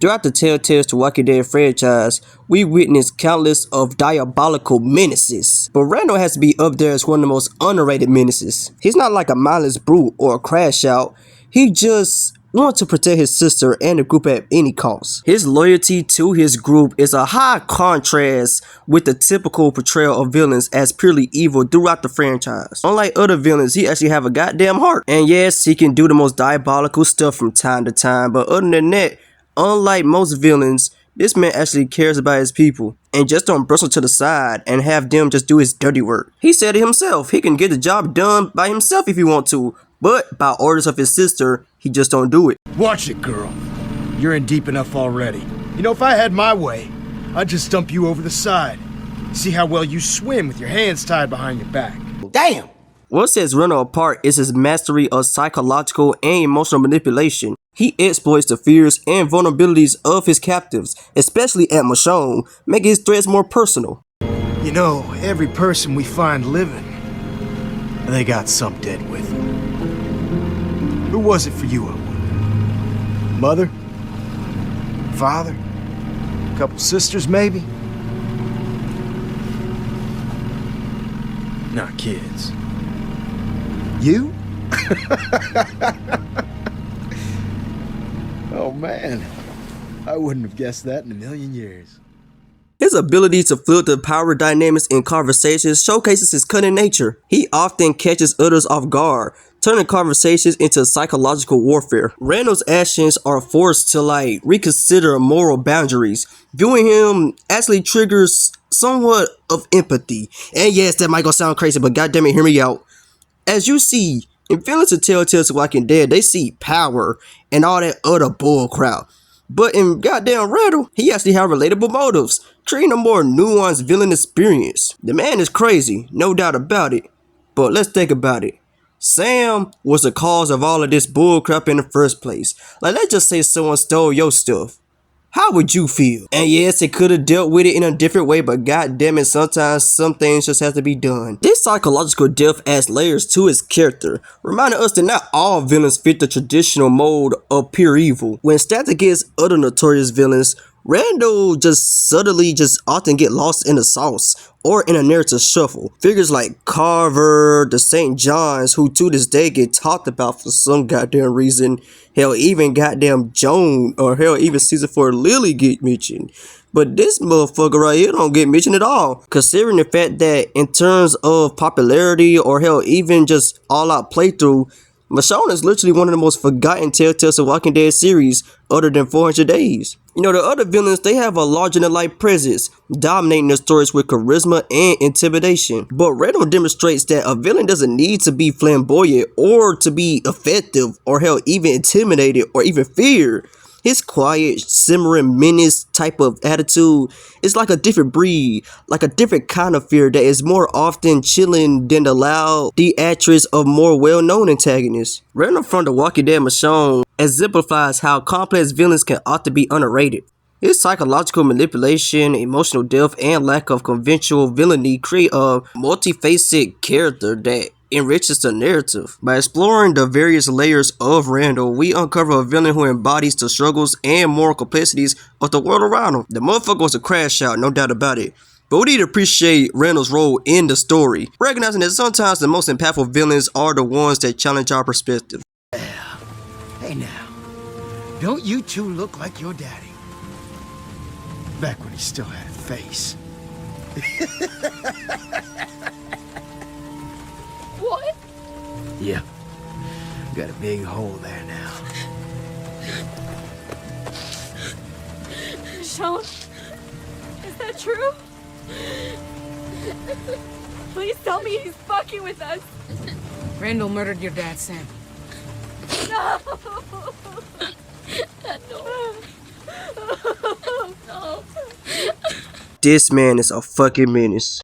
Throughout the Telltale to Walking Dead franchise, we witnessed countless of diabolical menaces. But Randall has to be up there as one of the most underrated menaces. He's not like a mindless brute or a crash out. He just wants to protect his sister and the group at any cost. His loyalty to his group is a high contrast with the typical portrayal of villains as purely evil throughout the franchise. Unlike other villains, he actually have a goddamn heart. And yes, he can do the most diabolical stuff from time to time, but other than that, unlike most villains, this man actually cares about his people and just don't brush them to the side and have them just do his dirty work. He said it himself, he can get the job done by himself if he want to, but by orders of his sister, he just don't do it. Watch it, girl. You're in deep enough already. You know, if I had my way, I'd just dump you over the side. See how well you swim with your hands tied behind your back. Damn! What sets Randall apart is his mastery of psychological and emotional manipulation. He exploits the fears and vulnerabilities of his captives, especially at Michonne, making his threats more personal. You know, every person we find living, they got some dead with them. Who was it for you, I wonder? Mother? Father? A couple sisters, maybe? Not kids. You? Oh man, I wouldn't have guessed that in a million years. His ability to flip the power dynamics in conversations showcases his cunning nature. He often catches others off guard, turning conversations into psychological warfare. Randall's actions are forced to reconsider moral boundaries. Viewing him actually triggers somewhat of empathy. And yes, that might go sound crazy, but goddammit, hear me out. As you see, in villains of Telltale to Walking Dead, they see power and all that other bull crap. But in goddamn Randall, he actually have relatable motives, creating a more nuanced villain experience. The man is crazy, no doubt about it. But let's think about it. Sam was the cause of all of this bullcrap in the first place. Let's just say someone stole your stuff. How would you feel? And yes, it could have dealt with it in a different way, but goddammit, sometimes some things just have to be done. This psychological depth adds layers to his character, reminding us that not all villains fit the traditional mold of pure evil. When stacked against other notorious villains, Randall subtly often get lost in the sauce or in a narrative shuffle. Figures like Carver, the St. John's, who to this day get talked about for some goddamn reason. Hell, even goddamn Joan, or hell, even Season 4 Lily get mentioned. But this motherfucker right here don't get mentioned at all. Considering the fact that in terms of popularity or hell, even just all-out playthrough, Michonne is literally one of the most forgotten Telltale to Walking Dead series other than 400 Days. You know, the other villains, they have a larger-than-life presence, dominating their stories with charisma and intimidation. But Randall demonstrates that a villain doesn't need to be flamboyant or to be effective or hell, even intimidated or even feared. His quiet, simmering menace type of attitude is like a different breed, like a different kind of fear that is more often chilling than the loud theatrics of more well-known antagonists. Randall from The Walking Dead Michonne exemplifies how complex villains can often be underrated. His psychological manipulation, emotional depth, and lack of conventional villainy create a multifaceted character that enriches the narrative. By exploring the various layers of Randall, we uncover a villain who embodies the struggles and moral complexities of the world around him. The motherfucker was a crash out, no doubt about it. But we need to appreciate Randall's role in the story, recognizing that sometimes the most impactful villains are the ones that challenge our perspective. Hey now, don't you two look like your daddy? Back when he still had a face. What? Yeah, got a big hole there now. Sean, is that true? Please tell me he's fucking with us. Randall murdered your dad, Sam. No. No. This man is a fucking menace.